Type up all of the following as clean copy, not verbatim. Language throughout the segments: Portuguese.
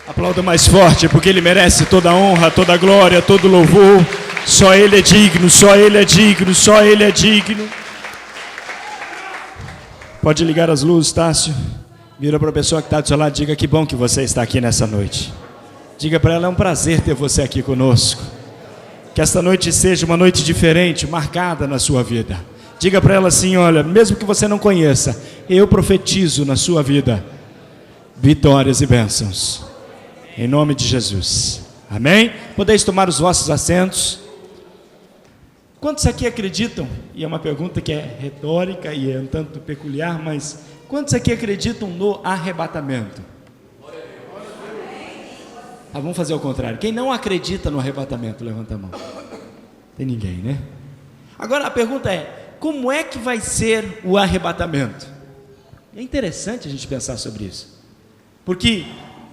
Aplauda mais forte, porque Ele merece toda a honra, toda a glória, todo o louvor. Só Ele é digno, só Ele é digno, só Ele é digno. Pode ligar as luzes, Tássio. Vira para a pessoa que está do seu lado, diga que bom que você está aqui nessa noite. Diga para ela, é um prazer ter você aqui conosco. Que esta noite seja uma noite diferente, marcada na sua vida. Diga para ela assim, olha, mesmo que você não conheça, eu profetizo na sua vida vitórias e bênçãos. Em nome de Jesus. Amém? Podeis tomar os vossos assentos. Quantos aqui acreditam, e é uma pergunta que é retórica e é um tanto peculiar, mas quantos aqui acreditam no arrebatamento? Ah, vamos fazer o contrário. Quem não acredita no arrebatamento, levanta a mão. Tem ninguém, né? Agora a pergunta é, como é que vai ser o arrebatamento? É interessante a gente pensar sobre isso, porque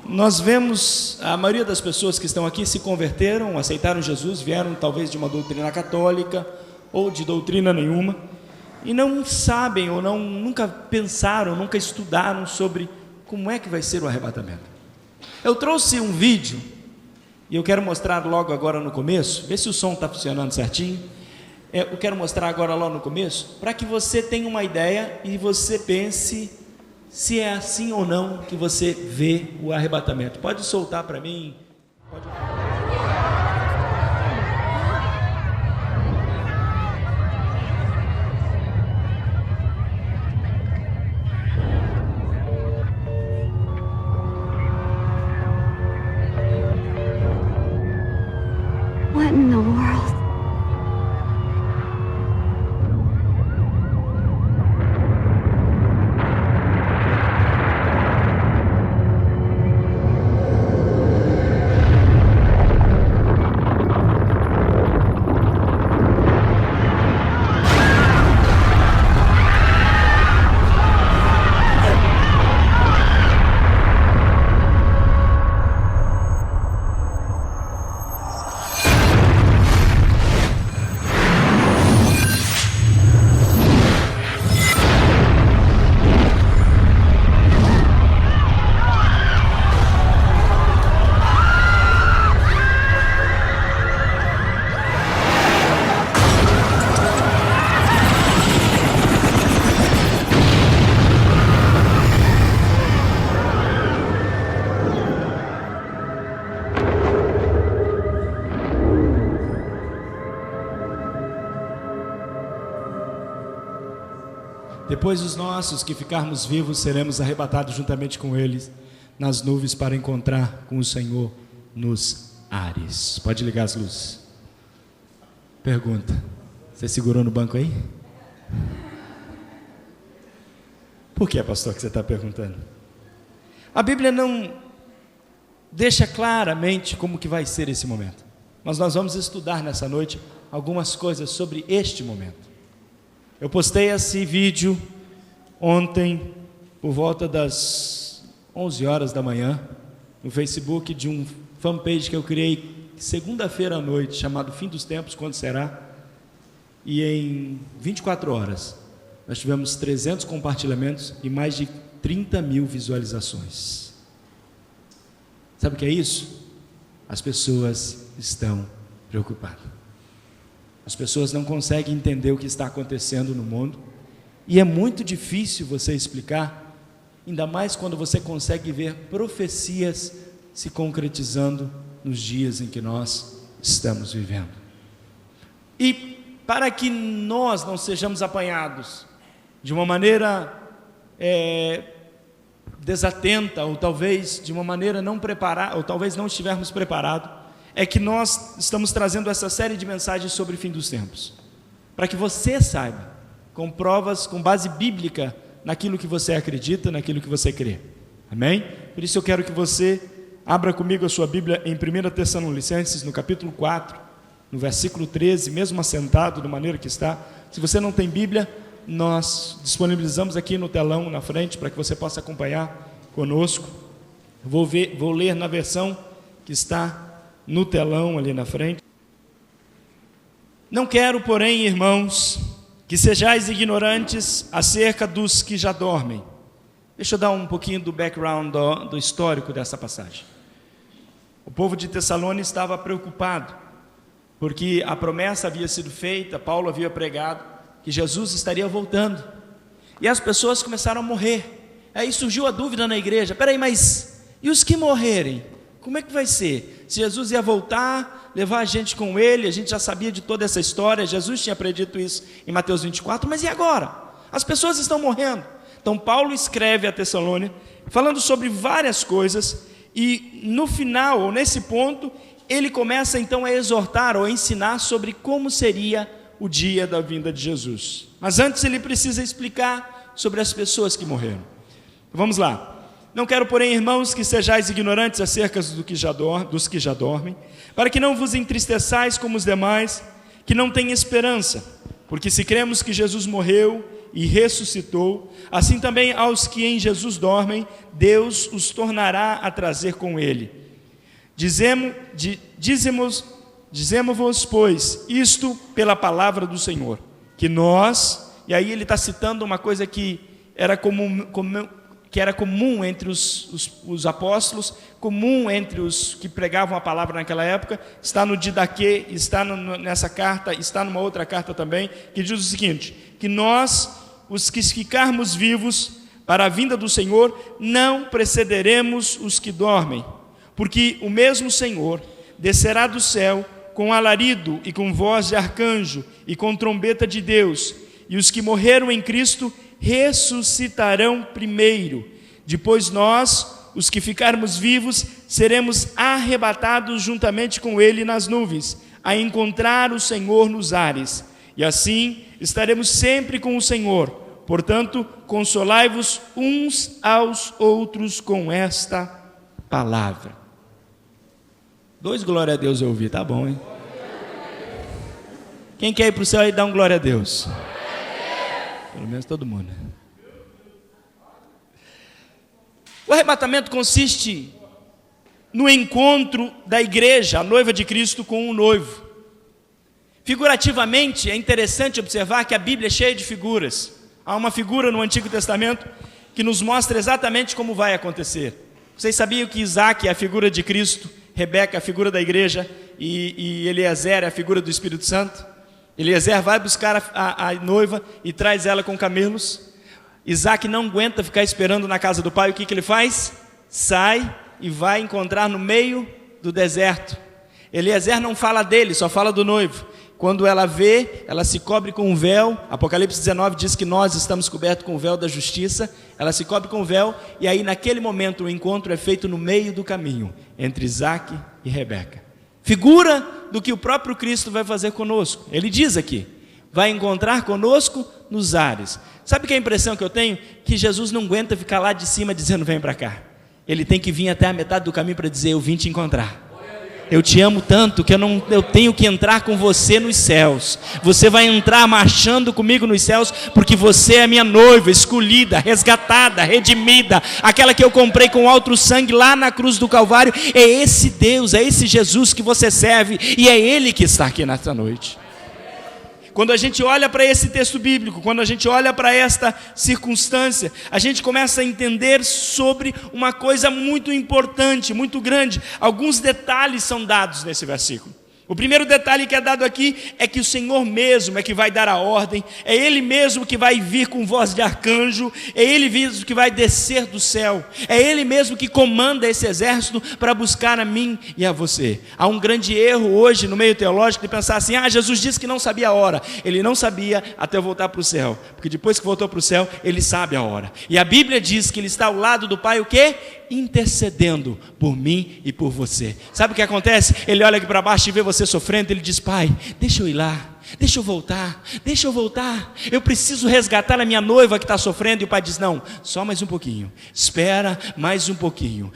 nós vemos a maioria das pessoas que estão aqui se converteram, aceitaram Jesus, vieram talvez de uma doutrina católica ou de doutrina nenhuma e não sabem ou nunca pensaram, nunca estudaram sobre como é que vai ser o arrebatamento. Eu trouxe um vídeo e eu quero mostrar logo agora no começo, vê se o som está funcionando certinho. Eu quero mostrar agora logo no começo para que você tenha uma ideia e você pense se é assim ou não que você vê o arrebatamento. Pode soltar para mim. Pode... What in the world? Depois os nossos que ficarmos vivos seremos arrebatados juntamente com eles nas nuvens para encontrar com o Senhor nos ares. Pode ligar as luzes. Pergunta: você segurou no banco aí? Por que, pastor, que você está perguntando? A Bíblia não deixa claramente como que vai ser esse momento, mas nós vamos estudar nessa noite algumas coisas sobre este momento. Eu postei esse vídeo ontem por volta das 11 horas da manhã no Facebook de um fanpage que eu criei segunda-feira à noite, chamado Fim dos Tempos, Quando Será? E em 24 horas nós tivemos 300 compartilhamentos e mais de 30 mil visualizações. Sabe o que é isso? As pessoas estão preocupadas. As pessoas não conseguem entender o que está acontecendo no mundo, e é muito difícil você explicar, ainda mais quando você consegue ver profecias se concretizando nos dias em que nós estamos vivendo. E para que nós não sejamos apanhados de uma maneira desatenta, ou talvez de uma maneira não preparada, ou talvez não estivermos preparados, é que nós estamos trazendo essa série de mensagens sobre o fim dos tempos, para que você saiba, com provas, com base bíblica, naquilo que você acredita, naquilo que você crê. Amém? Por isso eu quero que você abra comigo a sua Bíblia em 1 Tessalonicenses, no capítulo 4, no versículo 13, mesmo assentado, da maneira que está. Se você não tem Bíblia, nós disponibilizamos aqui no telão, na frente, para que você possa acompanhar conosco. Vou ler na versão que está no telão ali na frente. Não quero, porém, irmãos, que sejais ignorantes acerca dos que já dormem. Deixa eu dar um pouquinho do background, do histórico dessa passagem. O povo de Tessalônica estava preocupado, porque a promessa havia sido feita, Paulo havia pregado que Jesus estaria voltando, e as pessoas começaram a morrer. Aí surgiu a dúvida na igreja: peraí, mas e os que morrerem? Como é que vai ser? Se Jesus ia voltar, levar a gente com ele, a gente já sabia de toda essa história, Jesus tinha predito isso em Mateus 24, mas e agora? As pessoas estão morrendo. Então Paulo escreve a Tessalônica, falando sobre várias coisas, e no final, ou nesse ponto, ele começa então a exortar ou a ensinar sobre como seria o dia da vinda de Jesus. Mas antes ele precisa explicar sobre as pessoas que morreram. Vamos lá. Não quero, porém, irmãos, que sejais ignorantes acerca dos que já dormem, para que não vos entristeçais como os demais, que não têm esperança. Porque se cremos que Jesus morreu e ressuscitou, assim também aos que em Jesus dormem, Deus os tornará a trazer com ele. Dizemos-vos, pois, isto pela palavra do Senhor, que nós, e aí ele está citando uma coisa que era comum entre os apóstolos, comum entre os que pregavam a palavra naquela época, está no Didaquê, está nessa carta, está numa outra carta também, que diz o seguinte: que nós, os que ficarmos vivos para a vinda do Senhor, não precederemos os que dormem, porque o mesmo Senhor descerá do céu com alarido e com voz de arcanjo e com trombeta de Deus, e os que morreram em Cristo ressuscitarão primeiro. Depois nós, os que ficarmos vivos, seremos arrebatados juntamente com ele nas nuvens, a encontrar o Senhor nos ares, e assim estaremos sempre com o Senhor. Portanto, consolai-vos uns aos outros com esta palavra. 2 glória a Deus eu ouvi, tá bom, hein? Quem quer ir para o céu e dar um glória a Deus? Pelo menos todo mundo. O arrebatamento consiste no encontro da igreja, a noiva de Cristo, com o noivo. Figurativamente, é interessante observar que a Bíblia é cheia de figuras. Há uma figura no Antigo Testamento que nos mostra exatamente como vai acontecer. Vocês sabiam que Isaac é a figura de Cristo, Rebeca é a figura da igreja e Eliezer é a figura do Espírito Santo? Eliezer vai buscar a noiva e traz ela com camelos. Isaac não aguenta ficar esperando na casa do pai. O que ele faz? Sai e vai encontrar no meio do deserto. Eliezer não fala dele, só fala do noivo. Quando ela vê, ela se cobre com um véu. Apocalipse 19 diz que nós estamos cobertos com o véu da justiça. Ela se cobre com o véu, e aí naquele momento o encontro é feito no meio do caminho, entre Isaac e Rebeca. Figura do que o próprio Cristo vai fazer conosco. Ele diz aqui: vai encontrar conosco nos ares. Sabe que a impressão que eu tenho? Que Jesus não aguenta ficar lá de cima dizendo vem para cá. Ele tem que vir até a metade do caminho para dizer: eu vim te encontrar. Eu te amo tanto que eu tenho que entrar com você nos céus. Você vai entrar marchando comigo nos céus, porque você é minha noiva, escolhida, resgatada, redimida, aquela que eu comprei com alto sangue lá na cruz do Calvário. É esse Deus, é esse Jesus que você serve, e é Ele que está aqui nesta noite. Quando a gente olha para esse texto bíblico, quando a gente olha para esta circunstância, a gente começa a entender sobre uma coisa muito importante, muito grande. Alguns detalhes são dados nesse versículo. O primeiro detalhe que é dado aqui é que o Senhor mesmo é que vai dar a ordem, é Ele mesmo que vai vir com voz de arcanjo, é Ele mesmo que vai descer do céu, é Ele mesmo que comanda esse exército para buscar a mim e a você. Há um grande erro hoje no meio teológico de pensar assim: Jesus disse que não sabia a hora. Ele não sabia até voltar para o céu, porque depois que voltou para o céu, Ele sabe a hora. E a Bíblia diz que Ele está ao lado do Pai, o quê? Intercedendo por mim e por você. Sabe o que acontece? Ele olha aqui para baixo e vê você sofrendo. Ele diz: Pai, deixa eu ir lá, deixa eu voltar, eu preciso resgatar a minha noiva que está sofrendo. E o pai diz: não, só mais um pouquinho, espera mais um pouquinho.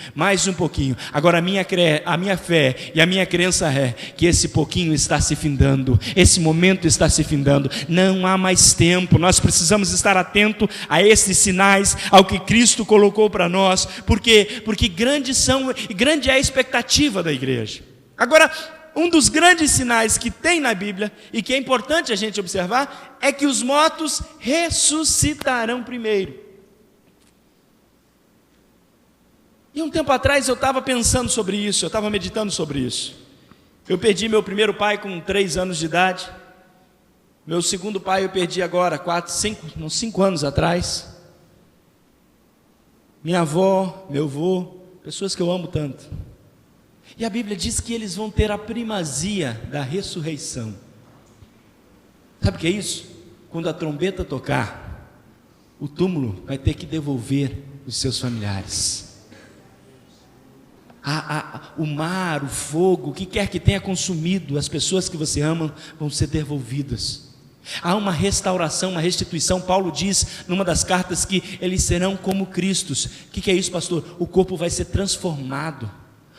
Agora a minha fé e a minha crença é que esse pouquinho está se findando, esse momento está se findando, não há mais tempo. Nós precisamos estar atentos a esses sinais, ao que Cristo colocou para nós, porque grande é a expectativa da igreja. Agora, um dos grandes sinais que tem na Bíblia e que é importante a gente observar é que os mortos ressuscitarão primeiro. E um tempo atrás eu estava pensando sobre isso, eu estava meditando sobre isso. Eu perdi meu primeiro pai com 3 anos de idade. Meu segundo pai eu perdi agora, 5 anos atrás. Minha avó, meu avô, pessoas que eu amo tanto. E a Bíblia diz que eles vão ter a primazia da ressurreição. Sabe o que é isso? Quando a trombeta tocar, o túmulo vai ter que devolver os seus familiares. O mar, o fogo, o que quer que tenha consumido as pessoas que você ama, vão ser devolvidas. Há uma restauração, uma restituição. Paulo diz numa das cartas que eles serão como Cristos. O que é isso, pastor? O corpo vai ser transformado,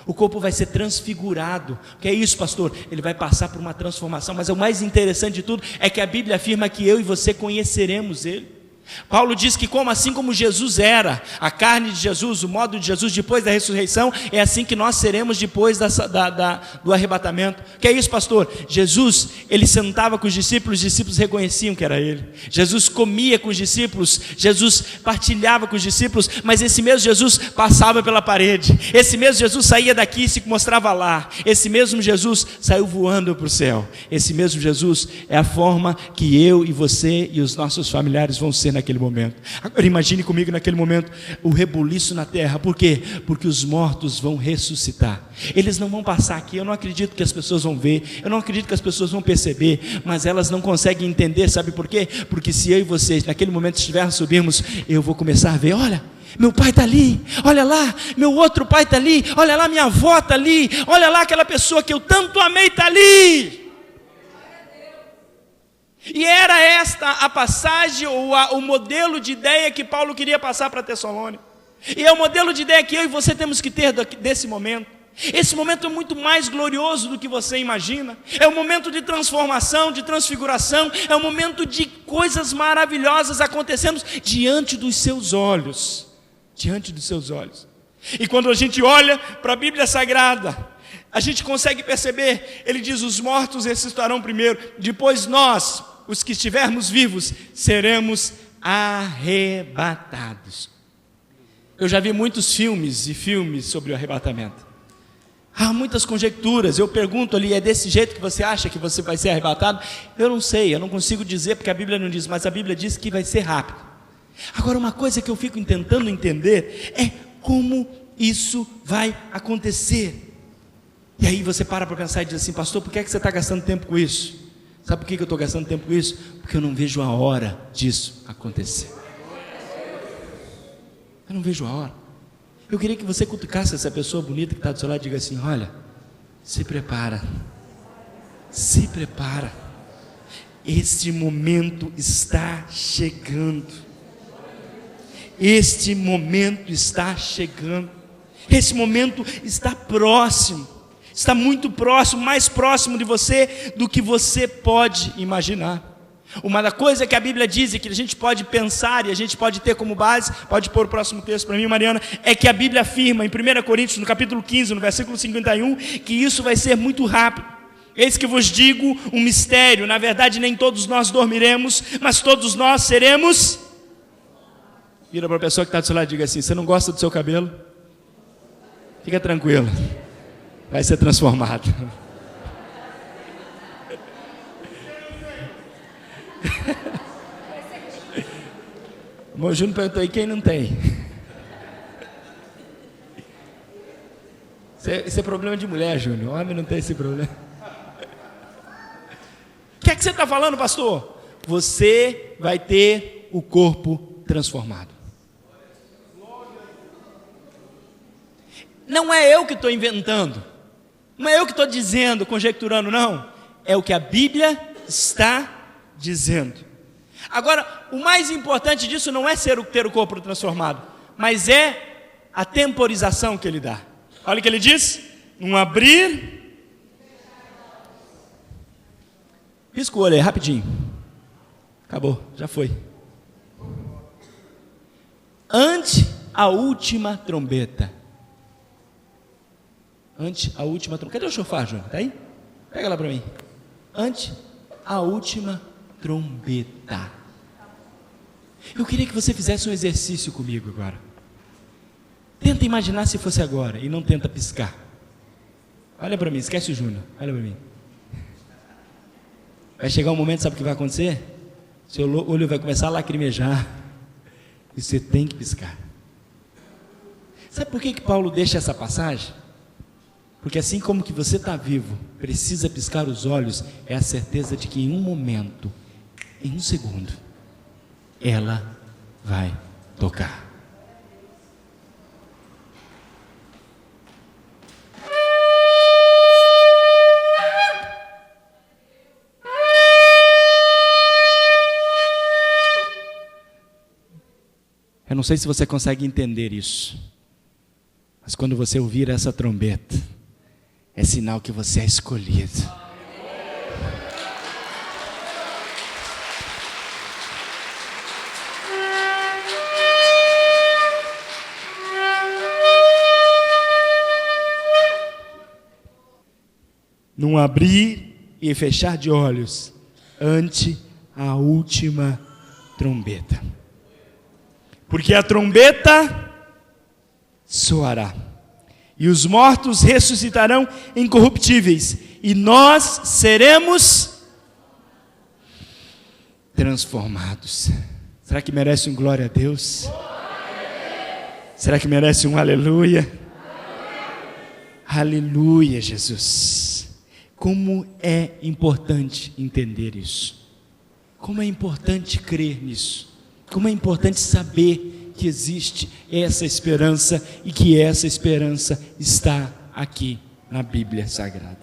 o corpo vai ser transfigurado. O que é isso, pastor? Ele vai passar por uma transformação. Mas o mais interessante de tudo é que a Bíblia afirma que eu e você conheceremos Ele. Paulo diz que assim como Jesus era, a carne de Jesus, o modo de Jesus depois da ressurreição, é assim que nós seremos depois do arrebatamento. Que é isso, pastor? Jesus, ele sentava com os discípulos reconheciam que era ele. Jesus comia com os discípulos, Jesus partilhava com os discípulos, mas esse mesmo Jesus passava pela parede, esse mesmo Jesus saía daqui e se mostrava lá, esse mesmo Jesus saiu voando para o céu. Esse mesmo Jesus é a forma que eu e você e os nossos familiares vão ser naquele momento. Agora imagine comigo naquele momento o rebuliço na terra. Por quê? Porque os mortos vão ressuscitar. Eles não vão passar aqui. Eu não acredito que as pessoas vão ver, eu não acredito que as pessoas vão perceber, mas elas não conseguem entender. Sabe por quê? Porque se eu e vocês naquele momento estivermos, subirmos, eu vou começar a ver, olha, meu pai está ali, olha lá, meu outro pai está ali, olha lá, minha avó está ali, olha lá, aquela pessoa que eu tanto amei está ali. E era esta a passagem, ou o modelo de ideia que Paulo queria passar para Tessalônica. E é o modelo de ideia que eu e você temos que ter desse momento. Esse momento é muito mais glorioso do que você imagina. É um momento de transformação, de transfiguração. É um momento de coisas maravilhosas acontecendo diante dos seus olhos. Diante dos seus olhos. E quando a gente olha para a Bíblia Sagrada, a gente consegue perceber, ele diz, os mortos ressuscitarão primeiro, depois nós, os que estivermos vivos, seremos arrebatados. Eu já vi muitos filmes sobre o arrebatamento. Há muitas conjecturas. Eu pergunto ali, é desse jeito que você acha que você vai ser arrebatado? Eu não sei, eu não consigo dizer, porque a Bíblia não diz, mas a Bíblia diz que vai ser rápido. Agora, uma coisa que eu fico tentando entender é como isso vai acontecer. E aí você para pensar e diz assim, pastor, por que você está gastando tempo com isso? Sabe por que eu estou gastando tempo com isso? Porque eu não vejo a hora disso acontecer. Eu não vejo a hora. Eu queria que você cutucasse essa pessoa bonita que está do seu lado e diga assim, olha, se prepara. Se prepara. Este momento está chegando. Este momento está chegando. Esse momento está próximo. Está muito próximo, mais próximo de você do que você pode imaginar. Uma coisa que a Bíblia diz e que a gente pode pensar e a gente pode ter como base, pode pôr o próximo texto para mim, Mariana, é que a Bíblia afirma em 1 Coríntios, no capítulo 15, no versículo 51, que isso vai ser muito rápido. Eis que vos digo um mistério, na verdade nem todos nós dormiremos, mas todos nós seremos... Vira para a pessoa que está do seu lado e diga assim, você não gosta do seu cabelo? Fica tranquilo. Vai ser transformado. O meu Júnior perguntou aí quem não tem. Isso é problema de mulher, Júnior. Homem não tem esse problema. O que é que você está falando, pastor? Você vai ter o corpo transformado. Não é eu que estou inventando. Não é eu que estou dizendo, conjecturando, não. É o que a Bíblia está dizendo. Agora, o mais importante disso não é ter o corpo transformado, mas é a temporização que ele dá. Olha o que ele diz: um abrir. Pisca o olho aí, rapidinho. Acabou, já foi. Ante a última trombeta. Ante a última trombeta. Cadê o chofar, Júnior? Está aí? Pega lá para mim. Ante a última trombeta. Eu queria que você fizesse um exercício comigo agora. Tenta imaginar se fosse agora e não tenta piscar. Olha para mim, esquece o Júnior, olha para mim. Vai chegar um momento, sabe o que vai acontecer? Seu olho vai começar a lacrimejar e você tem que piscar. Sabe por que Paulo deixa essa passagem? Porque assim como que você está vivo, precisa piscar os olhos, é a certeza de que em um momento, em um segundo, ela vai tocar. Eu não sei se você consegue entender isso, mas quando você ouvir essa trombeta, é sinal que você é escolhido. Num abrir e fechar de olhos ante a última trombeta. Porque a trombeta soará, e os mortos ressuscitarão incorruptíveis, e nós seremos transformados. Será que merece um glória a Deus? Será que merece um aleluia? Aleluia, Jesus. Como é importante entender isso. Como é importante crer nisso. Como é importante saber que existe essa esperança e que essa esperança está aqui na Bíblia Sagrada.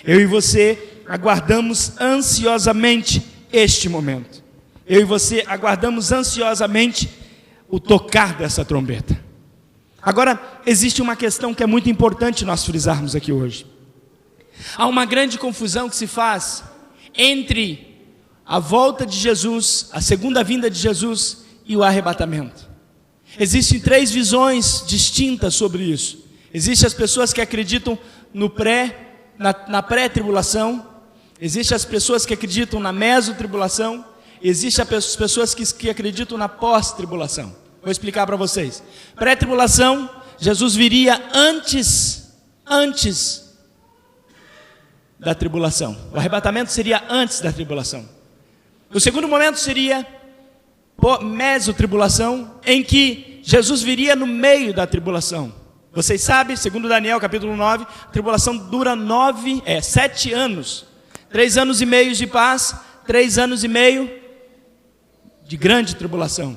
Eu e você aguardamos ansiosamente este momento. Eu e você aguardamos ansiosamente o tocar dessa trombeta. Agora, existe uma questão que é muito importante nós frisarmos aqui hoje. Há uma grande confusão que se faz entre a volta de Jesus, a segunda vinda de Jesus e o arrebatamento. Existem três visões distintas sobre isso. Existem as pessoas que acreditam na pré-tribulação, existem as pessoas que acreditam na mesotribulação, existem as pessoas que acreditam na pós-tribulação. Vou explicar para vocês. Pré-tribulação, Jesus viria antes da tribulação. O arrebatamento seria antes da tribulação. O segundo momento seria mesotribulação, em que Jesus viria no meio da tribulação. Vocês sabem, segundo Daniel capítulo 9, a tribulação dura 7 anos. 3 anos e meio de paz, 3 anos e meio de grande tribulação.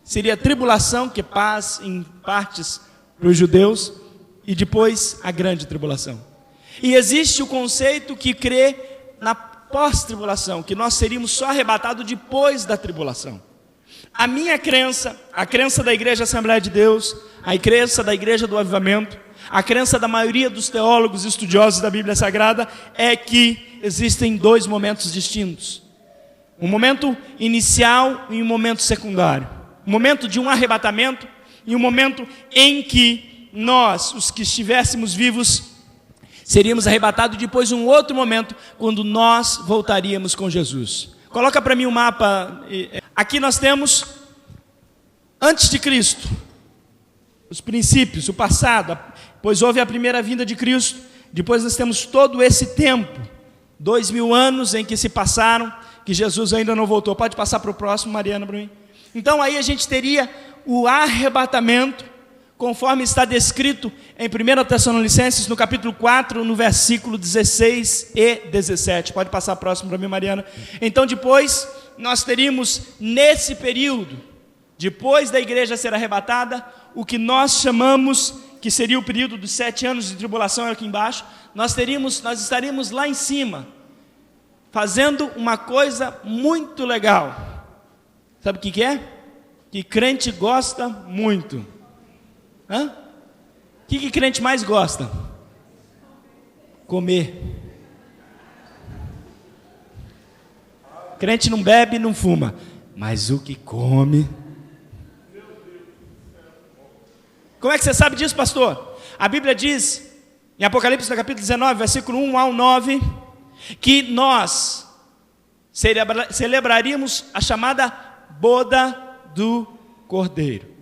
Seria tribulação, que é paz em partes para os judeus, e depois a grande tribulação. E existe o conceito que crê na pós-tribulação, que nós seríamos só arrebatados depois da tribulação. A minha crença, a crença da Igreja Assembleia de Deus, a crença da Igreja do Avivamento, a crença da maioria dos teólogos e estudiosos da Bíblia Sagrada é que existem 2 momentos distintos. Um momento inicial e um momento secundário. Um momento de um arrebatamento e um momento em que nós, os que estivéssemos vivos, seríamos arrebatados depois de um outro momento, quando nós voltaríamos com Jesus. Coloca para mim o mapa. Aqui nós temos, antes de Cristo, os princípios, o passado, pois houve a primeira vinda de Cristo, depois nós temos todo esse tempo, 2000 anos em que se passaram, que Jesus ainda não voltou. Pode passar para o próximo, Mariana, para mim. Então aí a gente teria o arrebatamento, conforme está descrito em 1 Tessalonicenses, no capítulo 4, no versículo 16 e 17. Pode passar próximo para mim, Mariana. Então depois, nós teríamos nesse período, depois da igreja ser arrebatada, o que nós chamamos, que seria o período dos 7 anos de tribulação, aqui embaixo, nós estaríamos lá em cima, fazendo uma coisa muito legal. Sabe o que é? Que crente gosta muito. O que crente mais gosta? Comer. Crente não bebe, não fuma, mas o que come. Como é que você sabe disso, pastor? A Bíblia diz, em Apocalipse, no capítulo 19, versículo 1 ao 9, que nós celebraríamos a chamada boda do Cordeiro.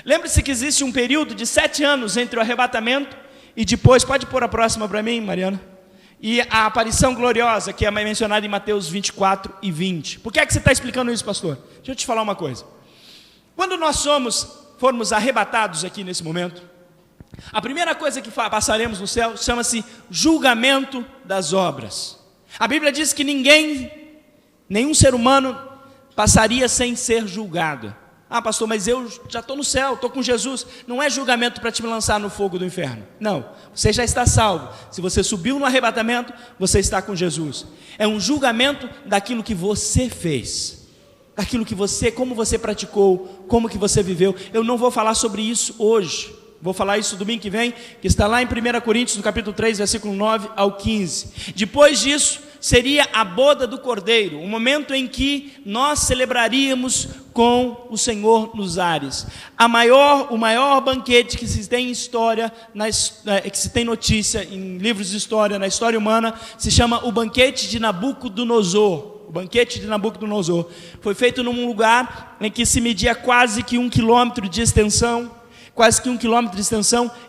Lembre-se que existe um período de 7 anos entre o arrebatamento e depois, pode pôr a próxima para mim, Mariana, e a aparição gloriosa, que é mencionada em Mateus 24 e 20. Por que é que você está explicando isso, pastor? Deixa eu te falar uma coisa. Quando nós formos arrebatados aqui nesse momento, a primeira coisa que passaremos no céu chama-se julgamento das obras. A Bíblia diz que nenhum ser humano passaria sem ser julgado. Ah, pastor, mas eu já estou no céu, estou com Jesus. Não é julgamento para te lançar no fogo do inferno. Não, você já está salvo. Se você subiu no arrebatamento, você está com Jesus. É um julgamento daquilo que você fez, daquilo que como você praticou, como que você viveu. Eu não vou falar sobre isso hoje. Vou falar isso domingo que vem, que está lá em 1 Coríntios, no capítulo 3, versículo 9 ao 15. Depois disso, seria a boda do Cordeiro, um momento em que nós celebraríamos com o Senhor nos ares. O maior banquete que se tem em história, que se tem notícia em livros de história, na história humana, se chama o banquete de Nabucodonosor. O banquete de Nabucodonosor foi feito num lugar em que se media quase que 1 quilômetro de extensão,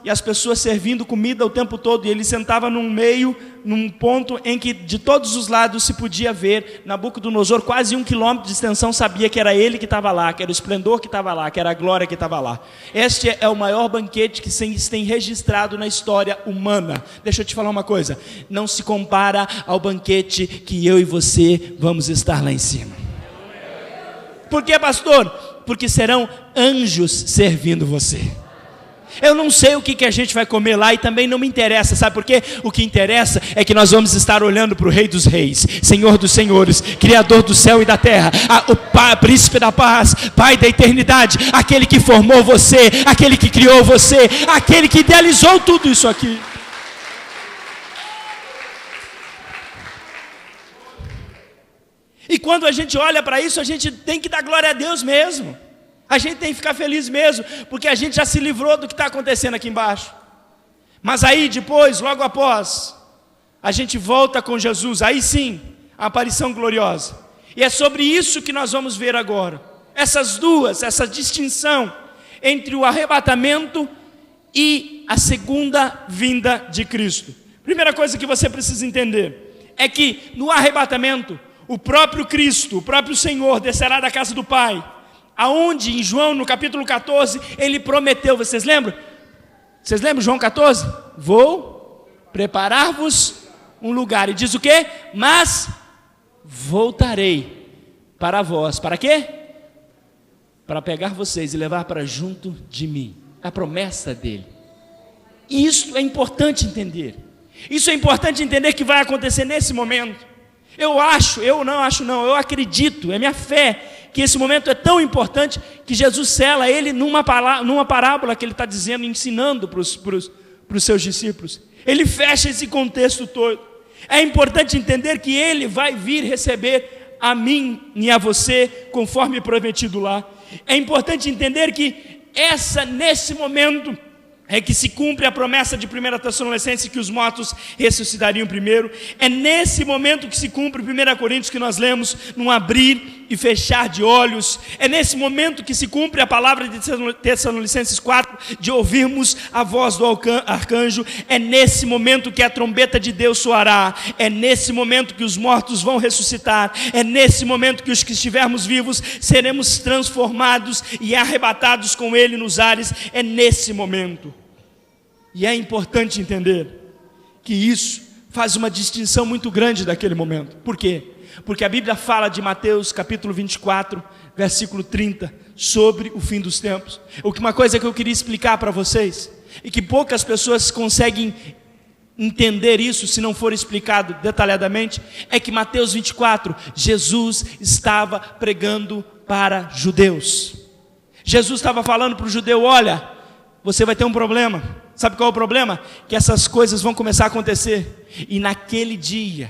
e as pessoas servindo comida o tempo todo, e ele sentava num ponto em que de todos os lados se podia ver Nabucodonosor, quase 1 quilômetro de extensão, sabia que era ele que estava lá, que era o esplendor que estava lá, que era a glória que estava lá. Este é o maior banquete que se tem registrado na história humana. Deixa eu te falar uma coisa, não se compara ao banquete que eu e você vamos estar lá em cima. Por que, pastor? Porque serão anjos servindo você. Eu não sei o que a gente vai comer lá e também não me interessa, sabe por quê? O que interessa é que nós vamos estar olhando para o Rei dos Reis, Senhor dos Senhores, Criador do céu e da terra, o Príncipe da paz, Pai da eternidade, aquele que formou você, aquele que criou você, aquele que idealizou tudo isso aqui. E quando a gente olha para isso, a gente tem que dar glória a Deus mesmo. A gente tem que ficar feliz mesmo, porque a gente já se livrou do que está acontecendo aqui embaixo. Mas aí depois, logo após, a gente volta com Jesus, aí sim, a aparição gloriosa. E é sobre isso que nós vamos ver agora. Essa distinção entre o arrebatamento e a segunda vinda de Cristo. Primeira coisa que você precisa entender é que no arrebatamento, o próprio Cristo, o próprio Senhor descerá da casa do Pai, aonde em João, no capítulo 14, ele prometeu, vocês lembram? Vocês lembram João 14? Vou preparar-vos um lugar, e diz o quê? Mas voltarei para vós, para quê? Para pegar vocês e levar para junto de mim, a promessa dele. E isso é importante entender, isso é importante entender que vai acontecer nesse momento. Eu acredito, é minha fé, que esse momento é tão importante que Jesus sela ele numa parábola que ele está dizendo, ensinando para os seus discípulos. Ele fecha esse contexto todo. É importante entender que ele vai vir receber a mim e a você, conforme prometido lá. É importante entender que nesse momento é que se cumpre a promessa de 1 Tessalonicenses, que os mortos ressuscitariam primeiro. É nesse momento que se cumpre 1 Coríntios, que nós lemos, num abrir e fechar de olhos. É nesse momento que se cumpre a palavra de Tessalonicenses 4, de ouvirmos a voz do arcanjo. É nesse momento que a trombeta de Deus soará. É nesse momento que os mortos vão ressuscitar. É nesse momento que os que estivermos vivos seremos transformados e arrebatados com ele nos ares. É nesse momento. E é importante entender que isso faz uma distinção muito grande daquele momento. Por quê? Porque a Bíblia fala de Mateus capítulo 24, versículo 30, sobre o fim dos tempos. Uma coisa que eu queria explicar para vocês, e que poucas pessoas conseguem entender isso, se não for explicado detalhadamente, é que Mateus 24, Jesus estava pregando para judeus. Jesus estava falando para o judeu: olha, você vai ter um problema. Sabe qual é o problema? Que essas coisas vão começar a acontecer. E naquele dia,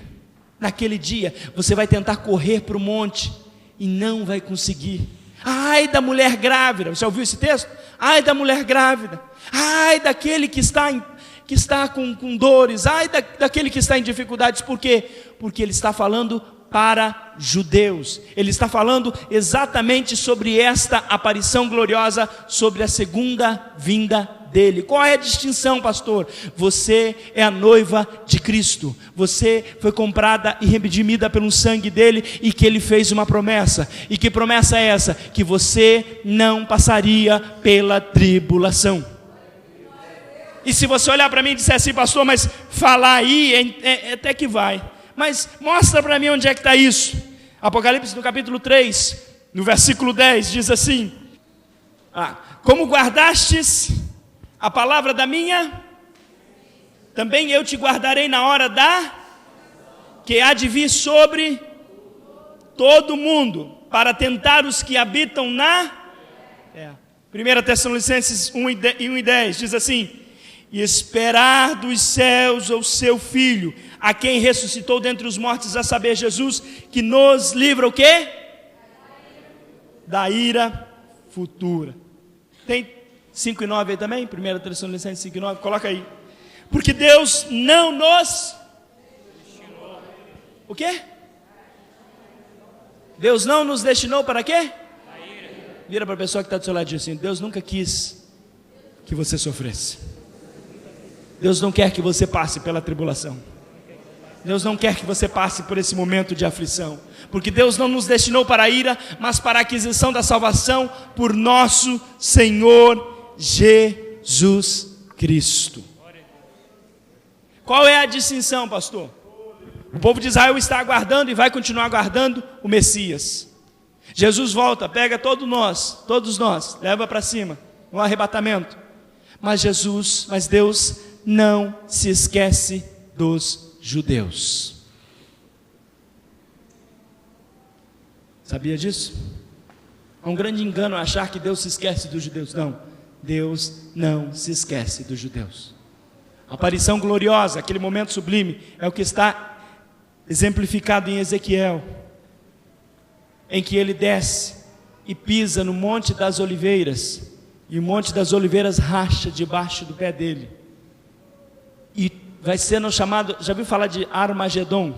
você vai tentar correr para o monte e não vai conseguir. Ai da mulher grávida, você ouviu esse texto? Ai da mulher grávida, ai daquele que está com dores, ai daquele que está em dificuldades. Por quê? Porque ele está falando para judeus. Ele está falando exatamente sobre esta aparição gloriosa, sobre a segunda vinda dele. Qual é a distinção, pastor? Você é a noiva de Cristo. Você foi comprada e redimida pelo sangue dele, e que ele fez uma promessa. E que promessa é essa? Que você não passaria pela tribulação. E se você olhar para mim e disser assim, pastor, mas falar aí até que vai, mas mostra para mim onde é que está isso. Apocalipse no capítulo 3, no versículo 10, diz assim: como guardastes a palavra da minha, também eu te guardarei na hora que há de vir sobre todo mundo, para tentar os que habitam na 1 Tessalonicenses 1 e 10, diz assim: e esperar dos céus o seu Filho, a quem ressuscitou dentre os mortos, a saber, Jesus, que nos livra o quê? Da ira futura. Tem 5 e 9 aí também? 1 Tessalonicenses 5 e 9, coloca aí. Porque Deus não nos destinou. O quê? Deus não nos destinou para quê? Vira para a pessoa que está do seu lado e diz assim: Deus nunca quis que você sofresse. Deus não quer que você passe pela tribulação. Deus não quer que você passe por esse momento de aflição. Porque Deus não nos destinou para a ira, mas para a aquisição da salvação por nosso Senhor Jesus Cristo. Qual é a distinção, pastor? O povo de Israel está aguardando e vai continuar aguardando o Messias. Jesus volta, pega todos nós, leva para cima, no arrebatamento. Mas Deus não se esquece dos judeus. Sabia disso? É um grande engano achar que Deus se esquece dos judeus. Não, Deus não se esquece dos judeus. A aparição gloriosa, aquele momento sublime, é o que está exemplificado em Ezequiel, em que ele desce e pisa no Monte das Oliveiras, e o Monte das Oliveiras racha debaixo do pé dele, e vai sendo chamado, já viu falar de Armagedon?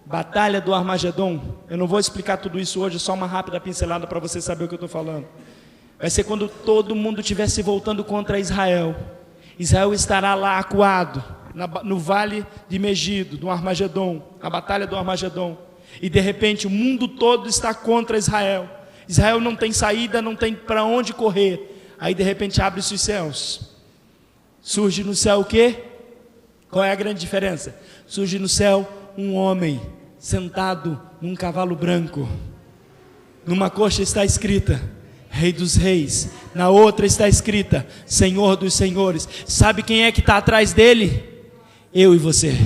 Batalha do Armagedon. Eu não vou explicar tudo isso hoje, só uma rápida pincelada para você saber o que eu estou falando. Vai ser quando todo mundo estiver se voltando contra Israel. Israel estará lá acuado, no vale de Megido, do Armagedon, a batalha do Armagedon. E de repente o mundo todo está contra Israel. Israel não tem saída, não tem para onde correr. Aí de repente abre-se os céus. Surge no céu o quê? Qual é a grande diferença? Surge no céu um homem sentado num cavalo branco. Numa coxa está escrita Rei dos Reis, na outra está escrita Senhor dos Senhores. Sabe quem é que está atrás dele? Eu e você.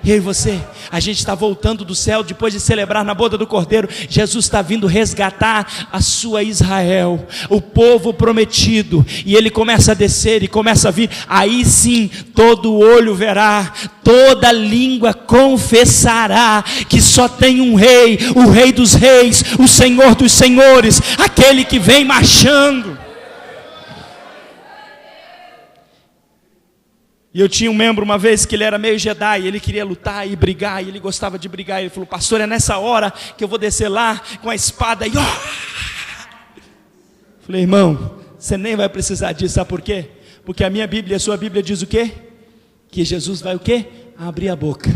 Eu e você, a gente está voltando do céu depois de celebrar na boda do Cordeiro. Jesus está vindo resgatar a sua Israel, o povo prometido, e ele começa a descer e começa a vir. Aí sim, todo olho verá, toda língua confessará que só tem um rei, o Rei dos Reis, o Senhor dos Senhores, aquele que vem marchando. E eu tinha um membro uma vez que ele era meio Jedi, ele queria lutar e brigar, e ele gostava de brigar. Ele falou: pastor, é nessa hora que eu vou descer lá com a espada e Falei: irmão, você nem vai precisar disso, sabe por quê? Porque a minha Bíblia, a sua Bíblia diz o quê? Que Jesus vai o quê? Abrir a boca,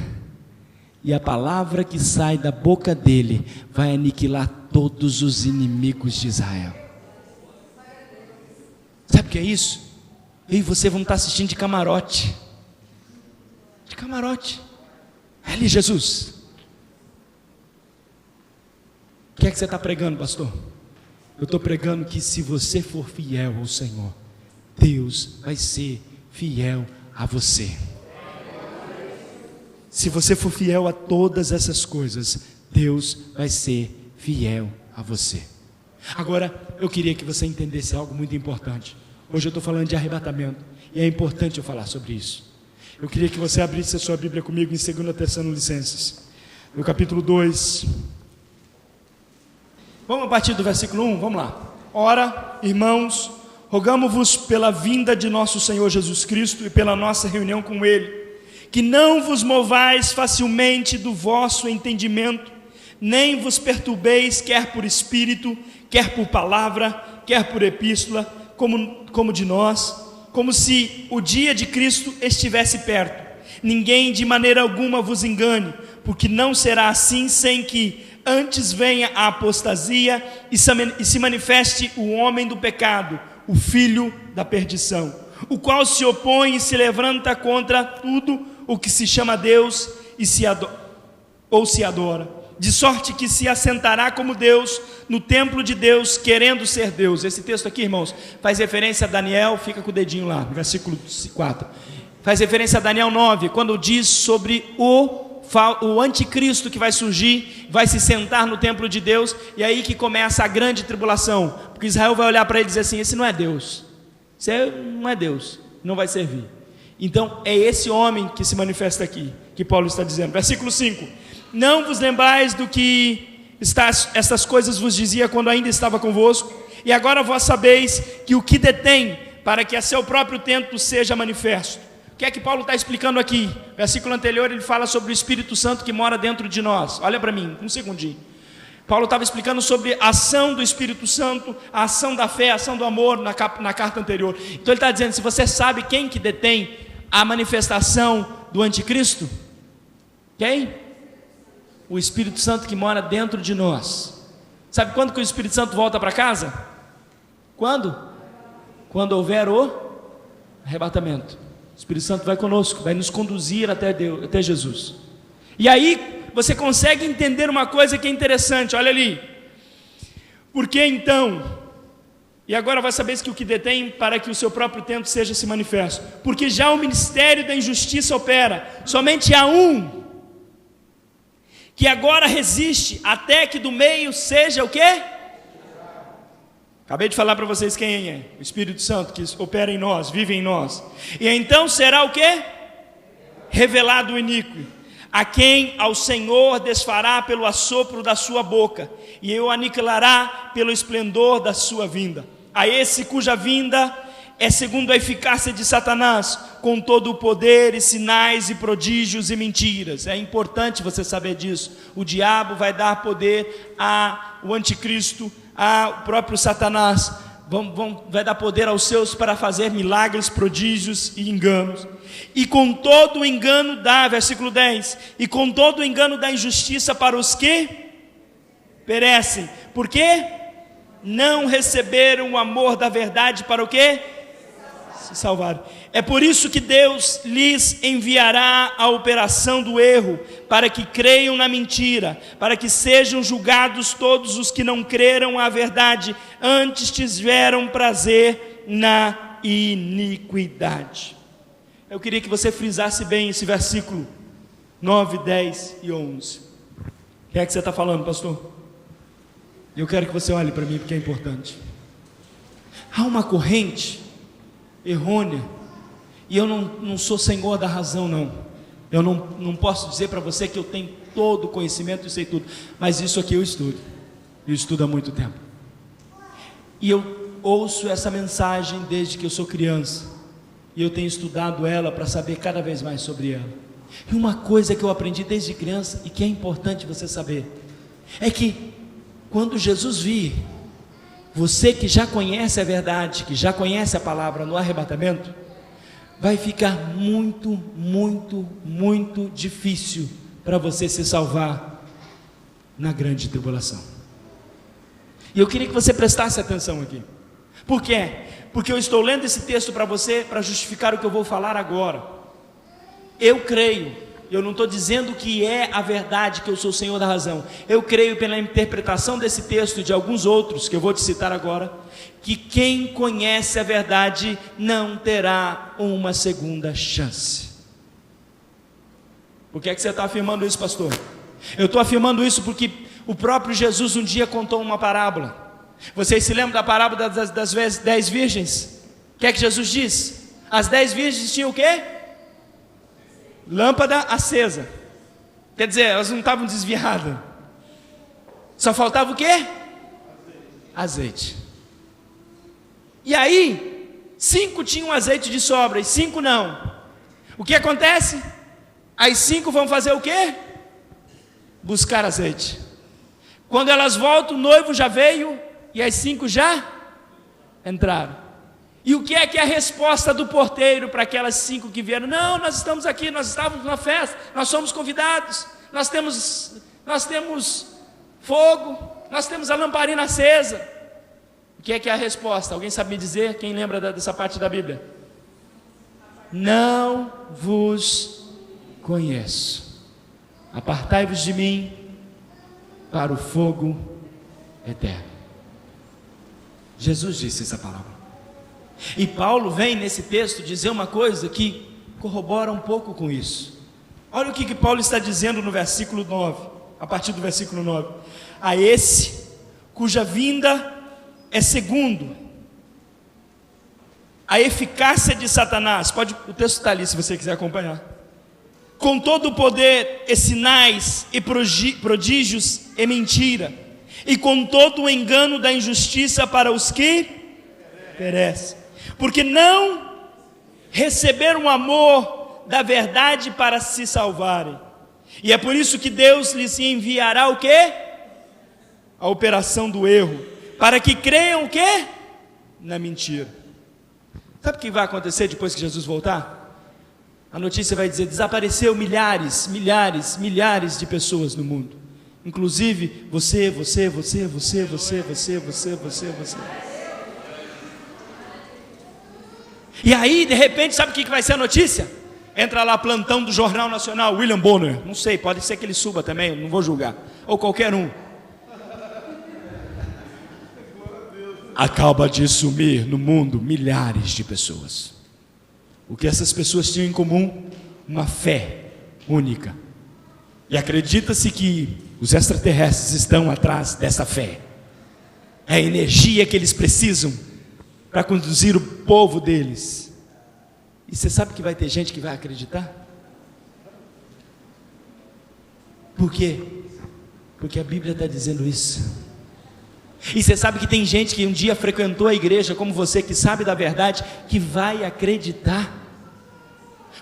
e a palavra que sai da boca dele vai aniquilar todos os inimigos de Israel. Sabe o que é isso? Eu e você vamos estar assistindo de camarote. De camarote. É ali Jesus. O que é que você está pregando, pastor? Eu estou pregando que se você for fiel ao Senhor, Deus vai ser fiel a você. Se você for fiel a todas essas coisas, Deus vai ser fiel a você. Agora, eu queria que você entendesse algo muito importante. Hoje eu estou falando de arrebatamento, e é importante eu falar sobre isso. Eu queria que você abrisse a sua Bíblia comigo em 2 Tessalonicenses, no capítulo 2. Vamos a partir do versículo 1, vamos lá. Ora, irmãos, rogamo-vos pela vinda de nosso Senhor Jesus Cristo e pela nossa reunião com Ele, que não vos movais facilmente do vosso entendimento, nem vos perturbeis, quer por espírito, quer por palavra, quer por epístola, como de nós, como se o dia de Cristo estivesse perto. Ninguém de maneira alguma vos engane, porque não será assim sem que antes venha a apostasia e se manifeste o homem do pecado, o filho da perdição, o qual se opõe e se levanta contra tudo o que se chama Deus e se adora, de sorte que se assentará como Deus no templo de Deus, querendo ser Deus. Esse texto aqui, irmãos, faz referência a Daniel, fica com o dedinho lá, no versículo 4, faz referência a Daniel 9, quando diz sobre o anticristo que vai surgir, vai se sentar no templo de Deus, e aí que começa a grande tribulação, porque Israel vai olhar para ele e dizer assim: esse não é Deus, esse não é Deus, não vai servir. Então é esse homem que se manifesta aqui, que Paulo está dizendo. Versículo 5: não vos lembrais do que estas coisas vos dizia quando ainda estava convosco, e agora vós sabeis que o que detém, para que a seu próprio tempo seja manifesto. O que é que Paulo está explicando aqui? Versículo anterior ele fala sobre o Espírito Santo que mora dentro de nós. Olha para mim, um segundinho. Paulo estava explicando sobre a ação do Espírito Santo, a ação da fé, a ação do amor na carta anterior. Então ele está dizendo: se você sabe quem que detém a manifestação do anticristo, quem? O Espírito Santo que mora dentro de nós. Sabe quando que o Espírito Santo volta para casa? Quando? Quando houver o arrebatamento. O Espírito Santo vai conosco, vai nos conduzir até Deus, até Jesus. E aí você consegue entender uma coisa que é interessante, olha ali. Porque então, e agora vai saber que o que detém, para que o seu próprio tempo seja se manifesto. Porque já o ministério da injustiça opera, somente há um, que agora resiste, até que do meio seja o quê? Acabei de falar para vocês quem é: o Espírito Santo que opera em nós, vive em nós. E então será o quê? Revelado o iníquo, a quem ao Senhor desfará pelo assopro da sua boca, e o aniquilará pelo esplendor da sua vinda. A esse cuja vinda é segundo a eficácia de Satanás, com todo o poder e sinais e prodígios e mentiras. É importante você saber disso. O diabo vai dar poder ao anticristo, ao próprio Satanás, vai dar poder aos seus para fazer milagres, prodígios e enganos. E com todo o engano versículo 10, e com todo o engano da injustiça para os que perecem. Por quê? Não receberam o amor da verdade para o quê? Se salvaram. É por isso que Deus lhes enviará a operação do erro, para que creiam na mentira, para que sejam julgados todos os que não creram a verdade, antes tiveram prazer na iniquidade. Eu queria que você frisasse bem esse versículo 9, 10 e 11. O que é que você está falando, pastor? Eu quero que você olhe para mim, porque é importante. Há uma corrente errônea, e eu não sou senhor da razão, não. Eu não posso dizer para você que eu tenho todo o conhecimento e sei tudo, mas isso aqui eu estudo há muito tempo, e eu ouço essa mensagem desde que eu sou criança, e eu tenho estudado ela para saber cada vez mais sobre ela. E uma coisa que eu aprendi desde criança, e que é importante você saber, é que quando Jesus vir, você que já conhece a verdade, que já conhece a palavra no arrebatamento, vai ficar muito, muito, muito difícil para você se salvar na grande tribulação. E eu queria que você prestasse atenção aqui. Por quê? Porque eu estou lendo esse texto para você, para justificar o que eu vou falar agora. Eu creio, eu não estou dizendo que é a verdade, que eu sou o Senhor da razão. Eu creio, pela interpretação desse texto e de alguns outros que eu vou te citar agora, que quem conhece a verdade não terá uma segunda chance. Por que é que você está afirmando isso, pastor? Eu estou afirmando isso porque o próprio Jesus um dia contou uma parábola. Vocês se lembram da parábola das 10 virgens? O que é que Jesus diz? As 10 virgens tinham o quê? Lâmpada acesa. Quer dizer, elas não estavam desviadas. Só faltava o quê? Azeite. E aí, 5 tinham azeite de sobra e 5 não. O que acontece? As 5 vão fazer o quê? Buscar azeite. Quando elas voltam, o noivo já veio e as 5 já entraram. E o que é a resposta do porteiro para aquelas 5 que vieram? Não, nós estamos aqui, nós estávamos na festa, nós somos convidados, nós temos fogo, nós temos a lamparina acesa. O que é a resposta? Alguém sabe me dizer? Quem lembra dessa parte da Bíblia? Não vos conheço. Apartai-vos de mim para o fogo eterno. Jesus disse essa palavra. E Paulo vem nesse texto dizer uma coisa que corrobora um pouco com isso. Olha o que Paulo está dizendo no versículo 9, a partir do versículo 9. A esse cuja vinda é segundo a eficácia de Satanás. O texto está ali se você quiser acompanhar. Com todo o poder e sinais e prodígios e mentira, e com todo o engano da injustiça para os que perecem, porque não receberam o amor da verdade para se salvarem. E é por isso que Deus lhes enviará o quê? A operação do erro, para que creiam o quê? Na mentira. Sabe o que vai acontecer depois que Jesus voltar? A notícia vai dizer: desapareceu milhares de pessoas no mundo, inclusive você. E aí, de repente, sabe o que vai ser a notícia? Entra lá, plantão do Jornal Nacional, William Bonner, não sei, pode ser que ele suba também, não vou julgar, ou qualquer um. Acaba de sumir no mundo milhares de pessoas. O que essas pessoas tinham em comum? Uma fé única. E acredita-se que os extraterrestres estão atrás dessa fé. É a energia que eles precisam para conduzir o povo deles. E você sabe que vai ter gente que vai acreditar? Por quê? Porque a Bíblia está dizendo isso. E você sabe que tem gente que um dia frequentou a igreja, como você, que sabe da verdade, que vai acreditar,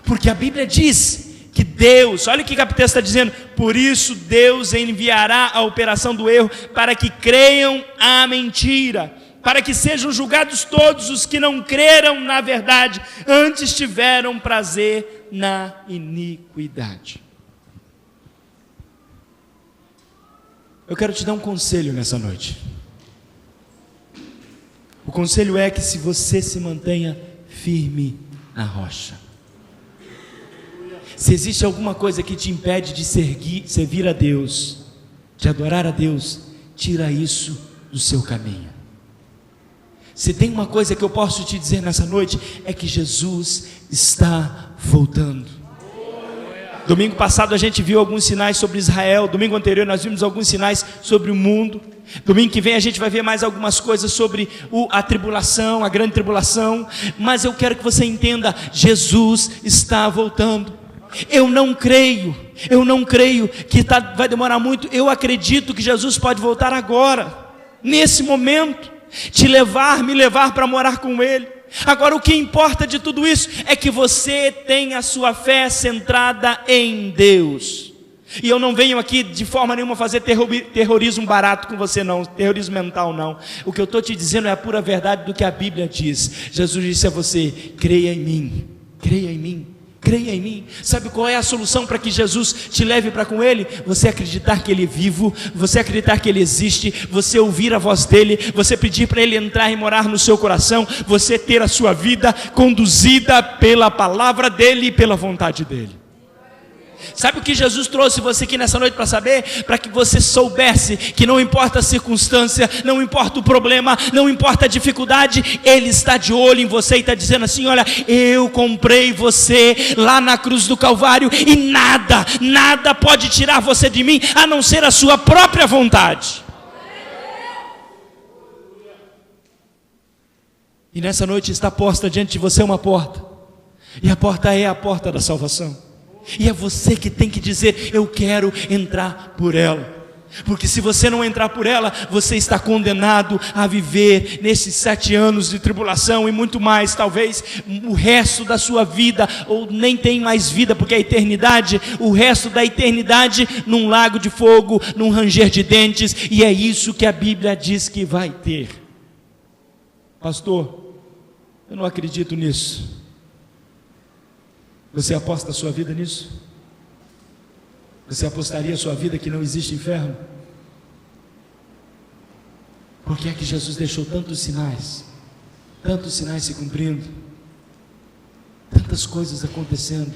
porque a Bíblia diz que Deus, olha o que o texto está dizendo: por isso Deus enviará a operação do erro, para que creiam a mentira, para que sejam julgados todos os que não creram na verdade, antes tiveram prazer na iniquidade. Eu quero te dar um conselho nessa noite. O conselho é que se você se mantenha firme na rocha. Se existe alguma coisa que te impede de servir a Deus, de adorar a Deus, tira isso do seu caminho. Se tem uma coisa que eu posso te dizer nessa noite, é que Jesus está voltando. Domingo passado a gente viu alguns sinais sobre Israel. Domingo anterior nós vimos alguns sinais sobre o mundo. Domingo que vem a gente vai ver mais algumas coisas sobre a tribulação, a grande tribulação. Mas eu quero que você entenda: Jesus está voltando. Eu não creio que vai demorar muito. Eu acredito que Jesus pode voltar agora, nesse momento, me levar para morar com Ele. Agora, o que importa de tudo isso é que você tenha a sua fé centrada em Deus. E eu não venho aqui de forma nenhuma fazer terrorismo barato com você não, terrorismo mental não. O que eu estou te dizendo é a pura verdade do que a Bíblia diz. Jesus disse a você: creia em mim, creia em mim, creia em mim. Sabe qual é a solução para que Jesus te leve para com Ele? Você acreditar que Ele é vivo, você acreditar que Ele existe, você ouvir a voz dEle, você pedir para Ele entrar e morar no seu coração, você ter a sua vida conduzida pela palavra dEle e pela vontade dEle. Sabe o que Jesus trouxe você aqui nessa noite para saber? Para que você soubesse que não importa a circunstância, não importa o problema, não importa a dificuldade, Ele está de olho em você e está dizendo assim: olha, eu comprei você lá na cruz do Calvário e nada pode tirar você de mim, a não ser a sua própria vontade. E nessa noite está posta diante de você uma porta, e a porta é a porta da salvação. E é você que tem que dizer: eu quero entrar por ela. Porque se você não entrar por ela, você está condenado a viver nesses 7 anos de tribulação e muito mais, talvez o resto da sua vida, ou nem tem mais vida, porque a eternidade, o resto da eternidade num lago de fogo, num ranger de dentes, e é isso que a Bíblia diz que vai ter. Pastor, eu não acredito nisso. Você aposta a sua vida nisso? Você apostaria a sua vida que não existe inferno? Por que é que Jesus deixou tantos sinais se cumprindo, tantas coisas acontecendo?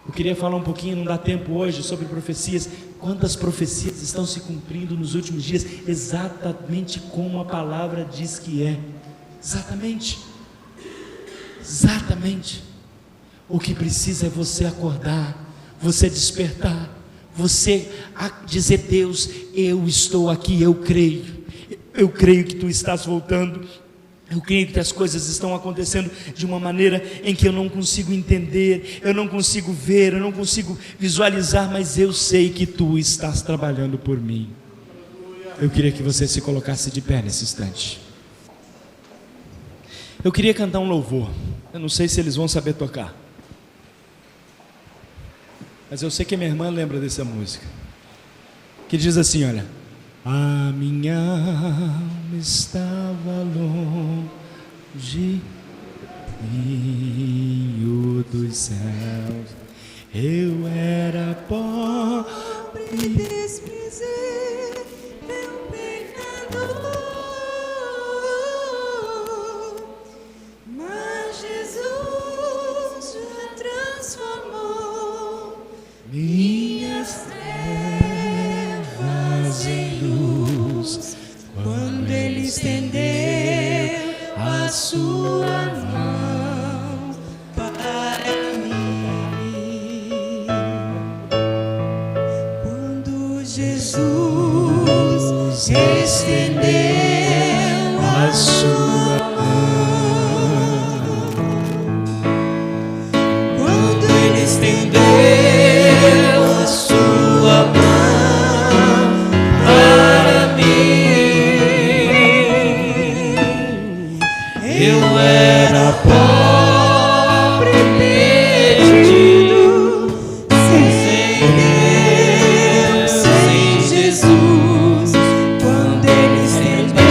Eu queria falar um pouquinho, não dá tempo hoje, sobre profecias. Quantas profecias estão se cumprindo nos últimos dias, exatamente como a palavra diz que é. Exatamente. O que precisa é você acordar, você despertar, você dizer: Deus, eu estou aqui, eu creio que tu estás voltando, eu creio que as coisas estão acontecendo de uma maneira em que eu não consigo entender, eu não consigo ver, eu não consigo visualizar, mas eu sei que tu estás trabalhando por mim. Eu queria que você se colocasse de pé nesse instante. Eu queria cantar um louvor, eu não sei se eles vão saber tocar, mas eu sei que minha irmã lembra dessa música, que diz assim, olha: a minha alma estava longe dos céus, eu era pobre e desprezei meu pecador, mas Jesus já transformou minhas trevas em luz, quando Ele estendeu a sua mão para mim. Quando Jesus estendeu a sua mão, quando Ele estendeu a sua mão para mim, eu era pobre e perdido, sem Deus, sem Jesus, quando Ele estendeu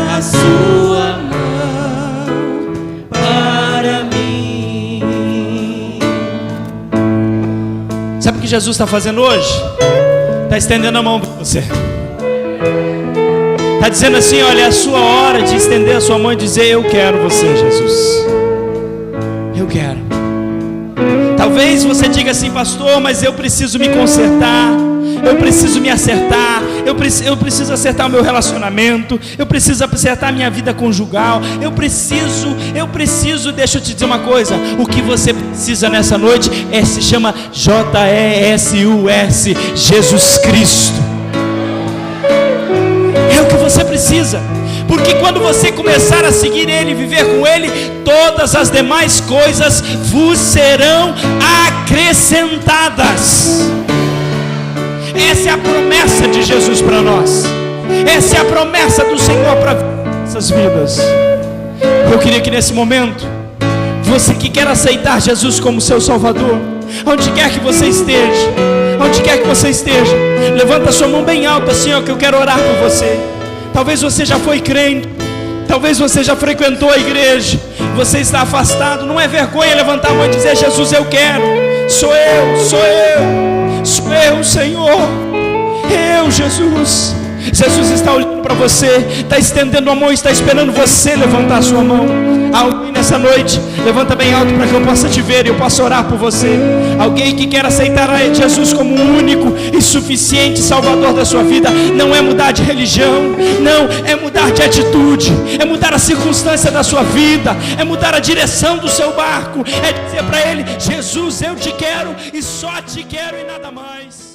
a sua mão para mim. Sabe o que Jesus está fazendo hoje? Está estendendo a mão para você. Está dizendo assim: olha, é a sua hora de estender a sua mão e dizer: eu quero você, Jesus. Eu quero. Talvez você diga assim: pastor, mas eu preciso me consertar, eu preciso me acertar, eu preciso acertar o meu relacionamento, eu preciso acertar a minha vida conjugal, eu preciso, deixa eu te dizer uma coisa: o que você precisa nessa noite se chama JESUS, Jesus Cristo. É o que você precisa, porque quando você começar a seguir Ele, viver com Ele, todas as demais coisas vos serão acrescentadas. Essa é a promessa de Jesus para nós, essa é a promessa do Senhor para nossas vidas. Eu queria que nesse momento, você que quer aceitar Jesus como seu Salvador, onde quer que você esteja, levanta a sua mão bem alta assim, ó, que eu quero orar por você. Talvez você já foi crente, talvez você já frequentou a igreja, você está afastado. Não é vergonha levantar a mão e dizer: Jesus, eu quero, sou eu, Senhor, eu, Jesus. Jesus está olhando para você, está estendendo a mão e está esperando você levantar a sua mão. Alguém nessa noite, levanta bem alto para que eu possa te ver e eu possa orar por você. Alguém que quer aceitar a Jesus como o único e suficiente Salvador da sua vida. Não é mudar de religião, não, é mudar de atitude, é mudar a circunstância da sua vida, é mudar a direção do seu barco, é dizer para Ele: Jesus, eu te quero e só te quero e nada mais.